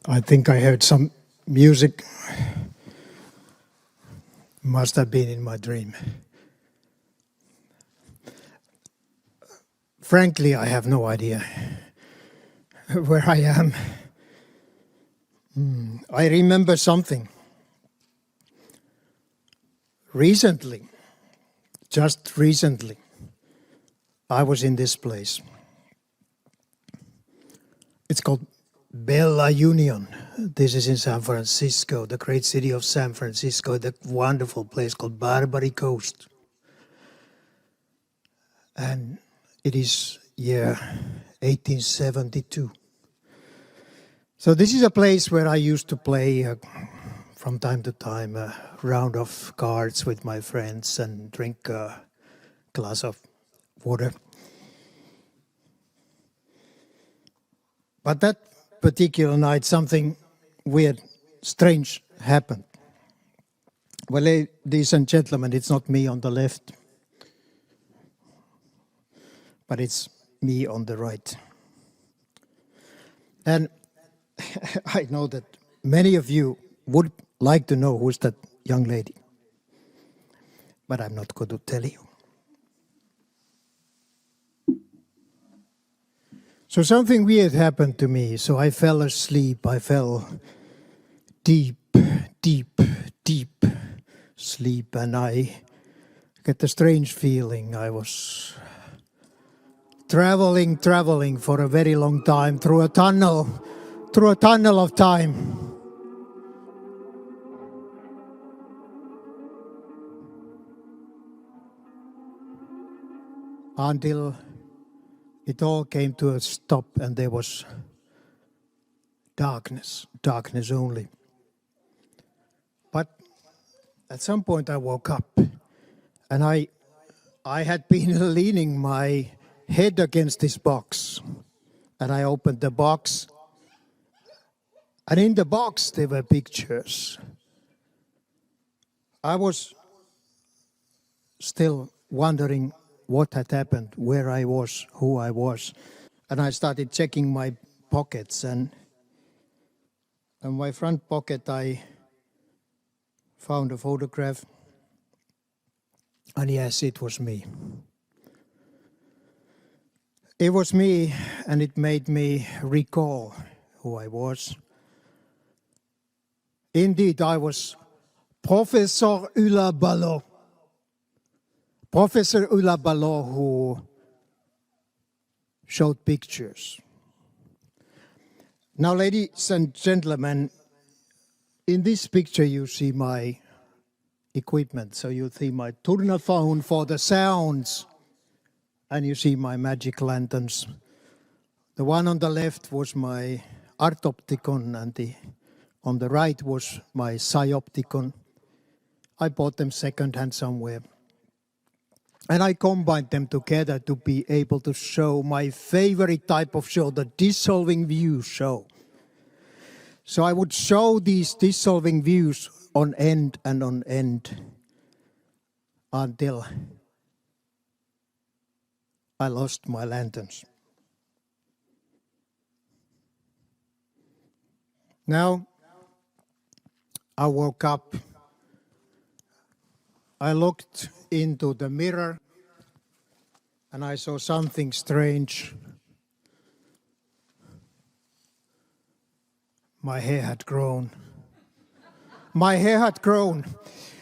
I think I heard some music. Must have been in my dream. Frankly, I have no idea where I am. I remember something. Recently, just recently, I was in this place. It's called Bella Union. This is in San Francisco, the great city of San Francisco, the wonderful place called Barbary Coast. And it is year 1872. So this is a place where I used to play from time to time a round of cards with my friends and drink a glass of water. But that particular night, something weird, strange happened. Well, ladies and gentlemen, it's not me on the left, but it's me on the right. And I know that many of you would like to know who's that young lady, but I'm not going to tell you. So something weird happened to me, so I fell asleep. I fell deep sleep, and I get a strange feeling. I was traveling for a very long time through a tunnel of time. Until it all came to a stop and there was darkness only. But at some point I woke up and I had been leaning my head against this box, and I opened the box, and in the box there were pictures. I was still wondering what had happened, where I was, who I was. And I started checking my pockets, and in my front pocket I found a photograph. And yes, it was me. It was me, and it made me recall who I was. Indeed, I was Professor Huhlabaloo. Professor Huhlabaloo, who showed pictures. Now, ladies and gentlemen, in this picture you see my equipment. So you see my turnaphone for the sounds, and you see my magic lanterns. The one on the left was my Artopticon, and on the right was my Sciopticon. I bought them second-hand somewhere. And I combined them together to be able to show my favorite type of show, the dissolving view show. So I would show these dissolving views on end and on end until I lost my lanterns. Now, I woke up. I looked into the mirror and I saw something strange. My hair had grown. My hair had grown.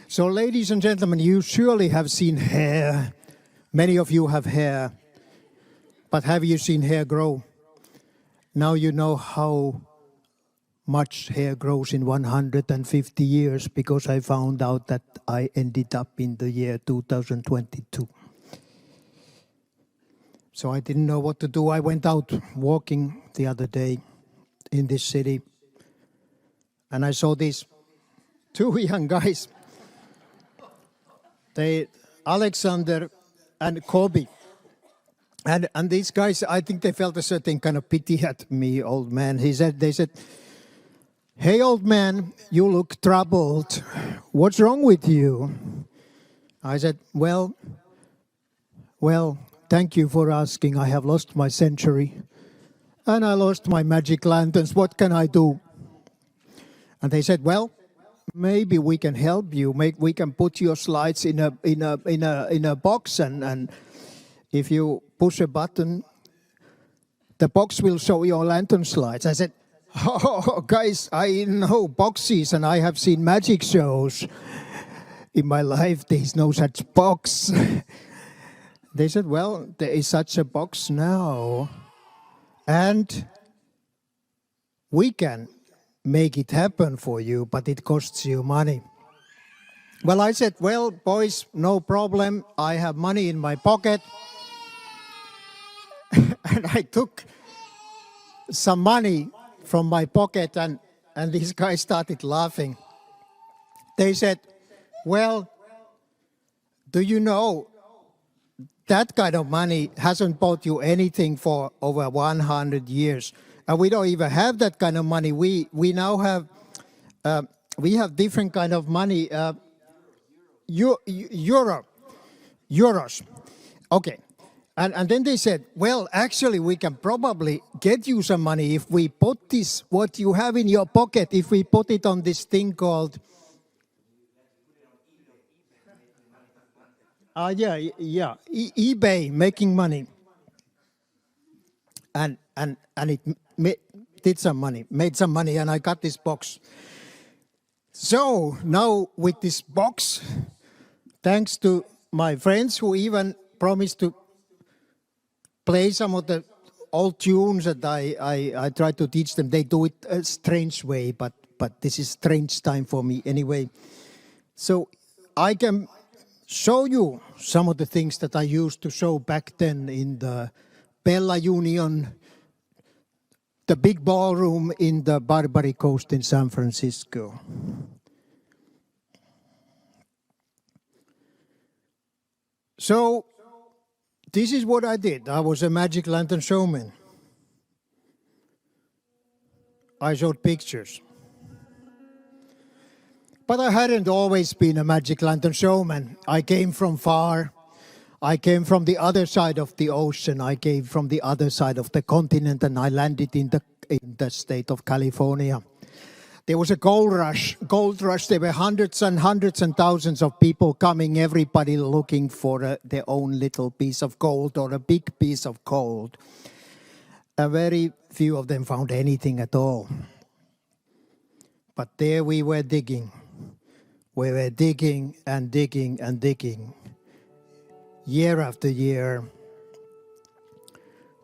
So, ladies and gentlemen, you surely have seen hair. Many of you have hair. But have you seen hair grow? Now you know how much hair grows in 150 years, because I found out that I ended up in the year 2022. So I didn't know what to do. I went out walking the other day in this city, and I saw these two young guys. Alexander and Kobe. And these guys, I think they felt a certain kind of pity at me, old man. They said, "Hey, old man, you look troubled. What's wrong with you?" I said, well, thank you for asking. I have lost my century, and I lost my magic lanterns. What can I do? And they said, well, maybe we can help you. We can put your slides in a box, and if you push a button, the box will show your lantern slides. I said, oh, guys, I know boxes and I have seen magic shows. In my life, there is no such box. They said, well, there is such a box now. And we can make it happen for you, but it costs you money. Well, I said, well, boys, no problem. I have money in my pocket. And I took some money from my pocket, and these guys started laughing. They said, well, do you know that kind of money hasn't bought you anything for over 100 years. And we don't even have that kind of money. We now have, we have different kind of money. Euros. Okay. And then they said, well, actually, we can probably get you some money if we put this, what you have in your pocket, if we put it on this thing called... eBay, making money. And it did some money, made some money, and I got this box. So now with this box, thanks to my friends who even promised to play some of the old tunes that I try to teach them. They do it a strange way, but this is strange time for me anyway. So I can show you some of the things that I used to show back then in the Bella Union, the big ballroom in the Barbary Coast in San Francisco. So this is what I did. I was a magic lantern showman. I showed pictures. But I hadn't always been a magic lantern showman. I came from far. I came from the other side of the ocean. I came from the other side of the continent, and I landed in the state of California. There was a gold rush. There were hundreds and thousands of people coming, everybody looking for their own little piece of gold or a big piece of gold. Very few of them found anything at all. But there we were digging. We were digging and digging and digging, year after year,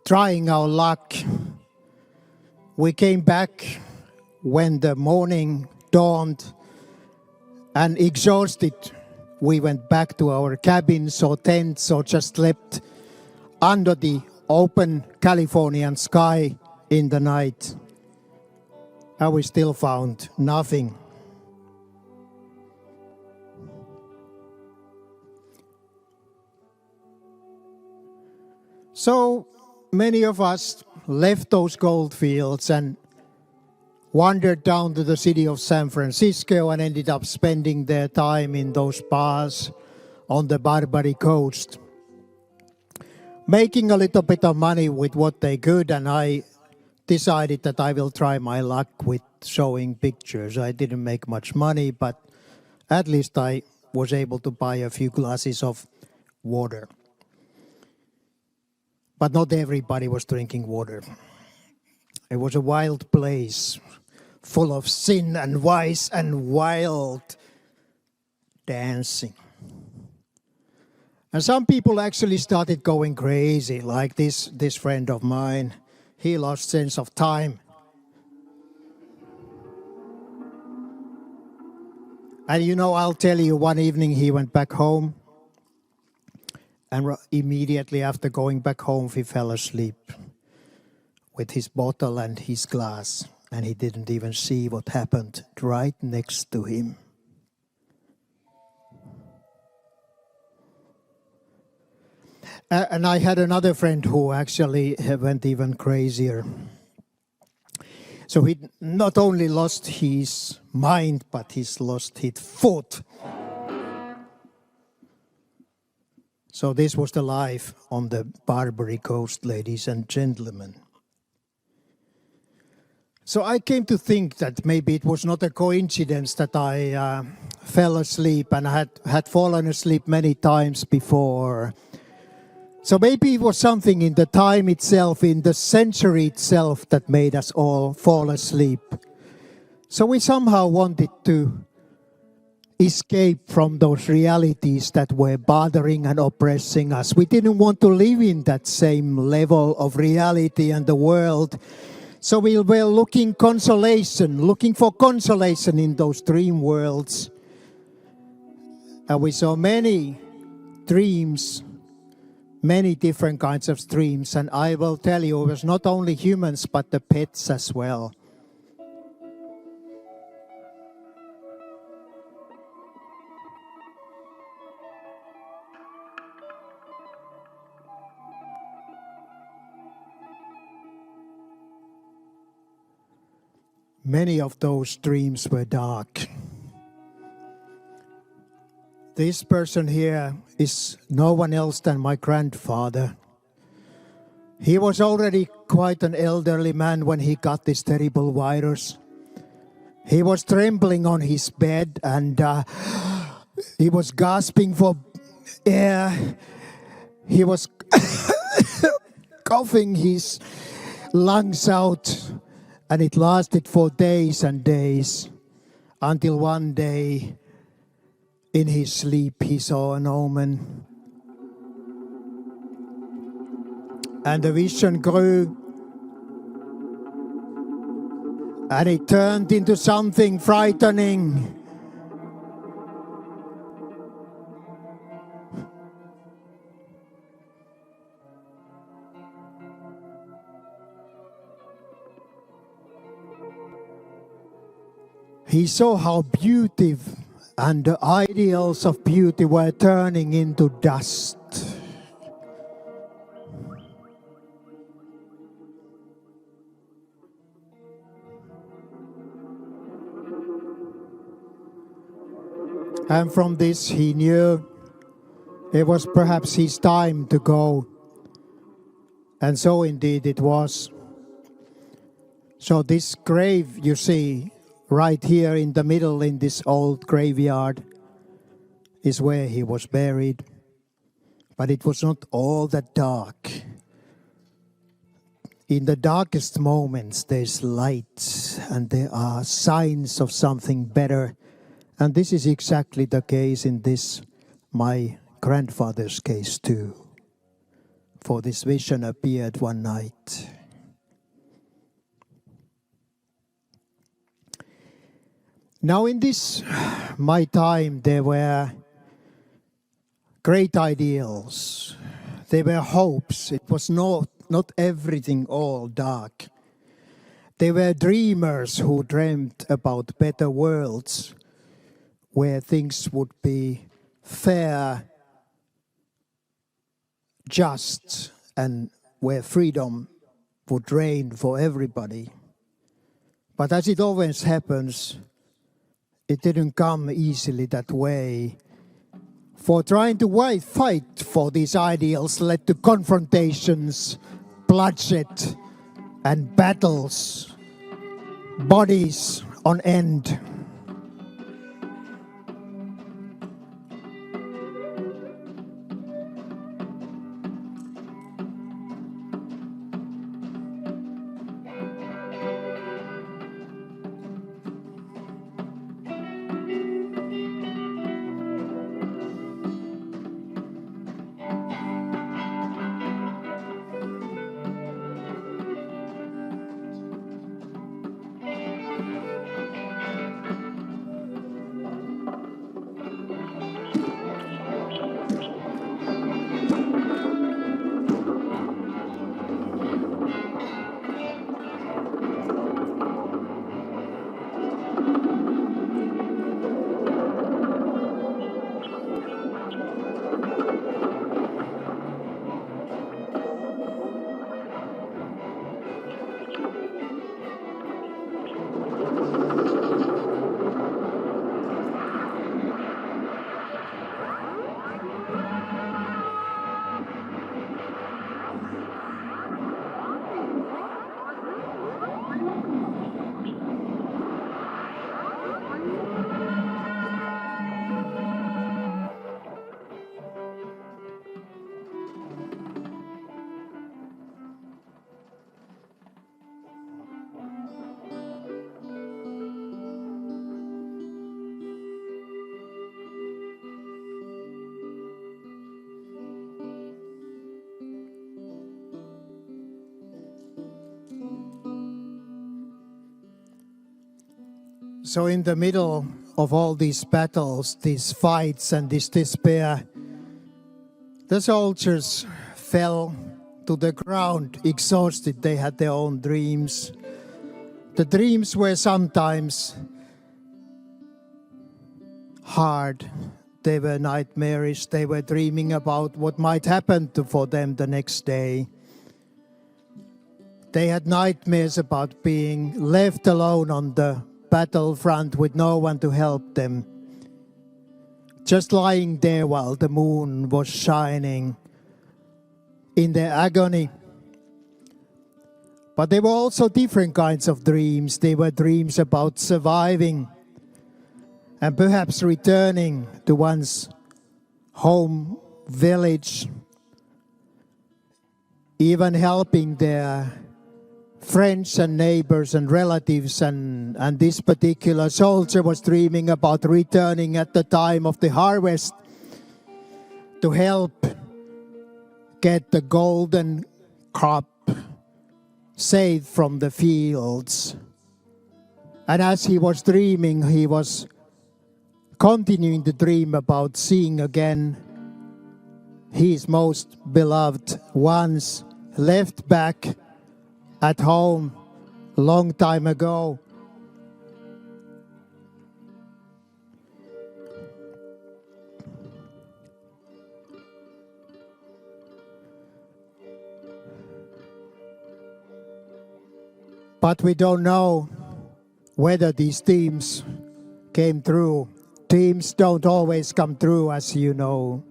trying our luck. We came back when the morning dawned, and exhausted, we went back to our cabins or tents or just slept under the open Californian sky in the night. And we still found nothing. So many of us left those gold fields and wandered down to the city of San Francisco and ended up spending their time in those bars on the Barbary Coast, making a little bit of money with what they could. And I decided that I will try my luck with showing pictures. I didn't make much money, but at least I was able to buy a few glasses of water. But not everybody was drinking water. It was a wild place, full of sin and vice and wild dancing. And some people actually started going crazy, like this friend of mine. He lost sense of time. And you know, I'll tell you, one evening he went back home. And immediately after going back home, he fell asleep with his bottle and his glass. And he didn't even see what happened right next to him. And I had another friend who actually went even crazier. So he not only lost his mind, but he's lost his foot. So this was the life on the Barbary Coast, ladies and gentlemen. So I came to think that maybe it was not a coincidence that I fell asleep, and I had fallen asleep many times before. So maybe it was something in the time itself, in the century itself, that made us all fall asleep. So we somehow wanted to escape from those realities that were bothering and oppressing us. We didn't want to live in that same level of reality and the world. So we were looking for consolation in those dream worlds. And we saw many dreams, many different kinds of dreams. And I will tell you, it was not only humans, but the pets as well. Many of those dreams were dark. This person here is no one else than my grandfather. He was already quite an elderly man when he got this terrible virus. He was trembling on his bed and he was gasping for air. He was coughing his lungs out, and it lasted for days and days, until one day in his sleep he saw an omen. And the vision grew, and it turned into something frightening. He saw how beauty and the ideals of beauty were turning into dust. And from this he knew it was perhaps his time to go. And so indeed it was. So this grave you see right here in the middle in this old graveyard is where he was buried. But it was not all that dark. In the darkest moments there's light and there are signs of something better. And this is exactly the case in this, my grandfather's case too. For this vision appeared one night. Now in this, my time, there were great ideals. There were hopes. It was not everything all dark. There were dreamers who dreamed about better worlds, where things would be fair, just, and where freedom would reign for everybody. But as it always happens, it didn't come easily that way. For trying to fight for these ideals led to confrontations, bloodshed, and battles, bodies on end. So in the middle of all these battles, these fights and this despair, the soldiers fell to the ground, exhausted. They had their own dreams. The dreams were sometimes hard. They were nightmarish. They were dreaming about what might happen for them the next day. They had nightmares about being left alone on the battlefront with no one to help them. Just lying there while the moon was shining in their agony. But there were also different kinds of dreams. They were dreams about surviving and perhaps returning to one's home village, even helping their friends and neighbors and relatives, and this particular soldier was dreaming about returning at the time of the harvest to help get the golden crop saved from the fields. And as he was dreaming, he was continuing the dream about seeing again his most beloved ones left back at home a long time ago. But we don't know whether these dreams came true. Dreams don't always come true, as you know.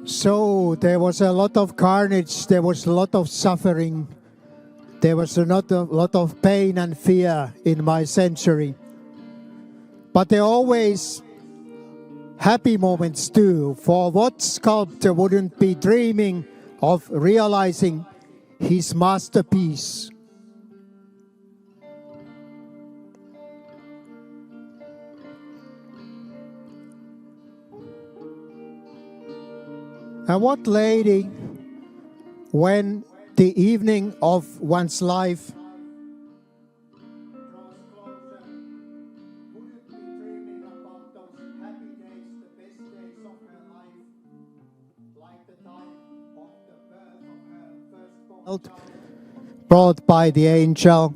So there was a lot of carnage, there was a lot of suffering, there was a lot of pain and fear in my century. But there are always happy moments too, for what sculptor wouldn't be dreaming of realizing his masterpiece? And what lady, when the evening of one's life draws closer, wouldn't be dreaming about those happy days, the best days of her life, like the time of the birth of her firstborn child, brought by the angel,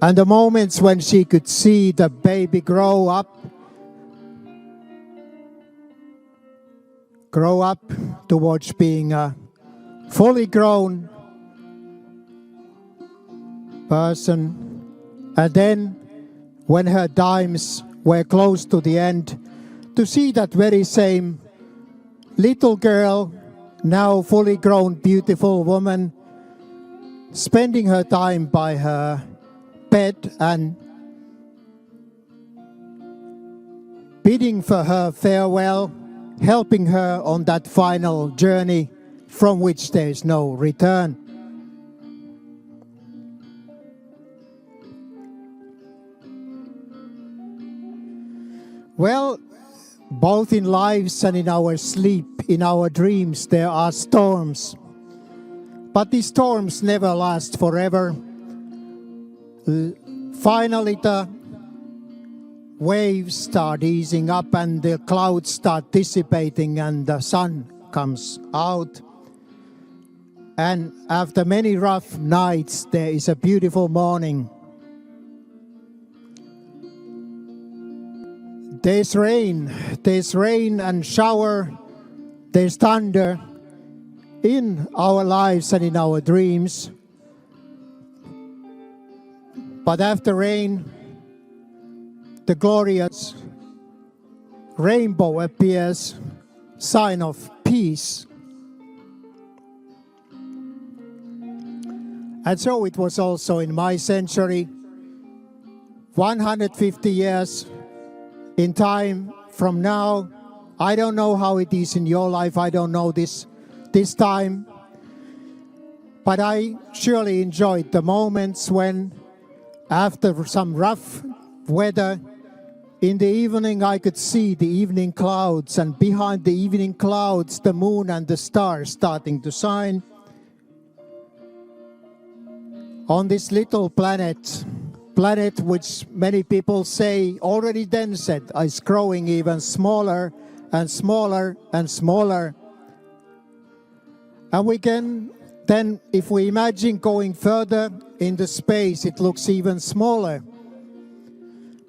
and the moments when she could see the baby grow up towards being a fully grown person. And then when her times were close to the end, to see that very same little girl, now fully grown, beautiful woman, spending her time by her bed and bidding for her farewell, helping her on that final journey from which there is no return. Well, both in lives and in our sleep, in our dreams, there are storms. But these storms never last forever. Finally, the waves start easing up and the clouds start dissipating and the sun comes out. And after many rough nights, there is a beautiful morning. There's rain and shower, there's thunder in our lives and in our dreams. But after rain, the glorious rainbow appears, sign of peace. And so it was also in my century, 150 years in time from now. I don't know how it is in your life, I don't know this time. But I surely enjoyed the moments when, after some rough weather, In the evening, I could see the evening clouds, and behind the evening clouds, the moon and the stars starting to shine. On this little planet which many people say, already then said, is growing even smaller and smaller and smaller. And we can then, if we imagine going further in the space, it looks even smaller.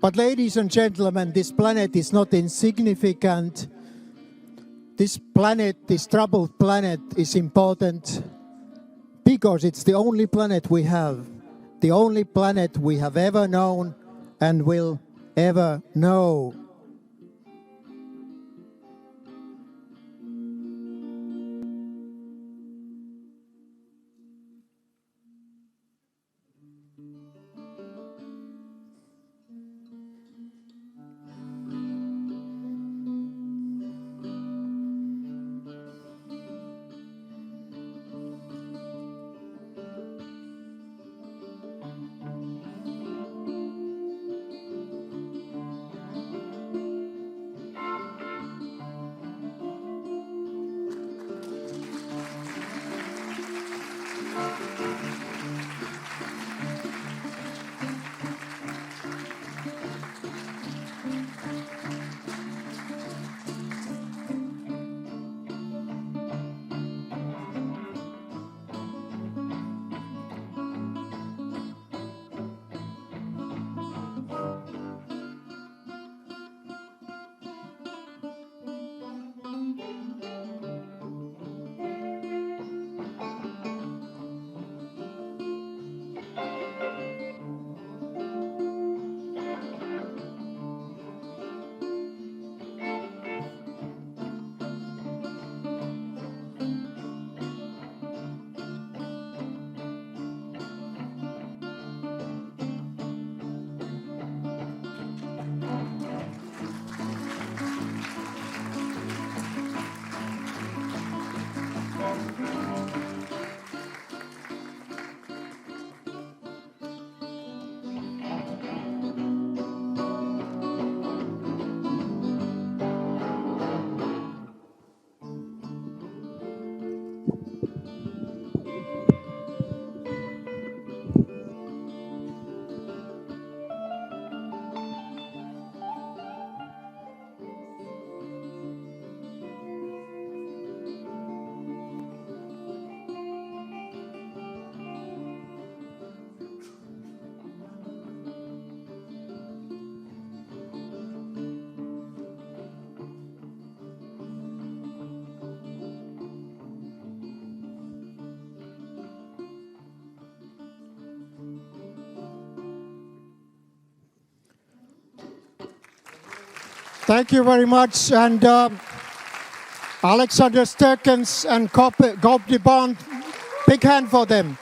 But ladies and gentlemen, this planet is not insignificant. This planet, this troubled planet, is important because it's the only planet we have, the only planet we have ever known and will ever know. Thank you very much. And Alexander Sturkens and Gob de Bond, big hand for them.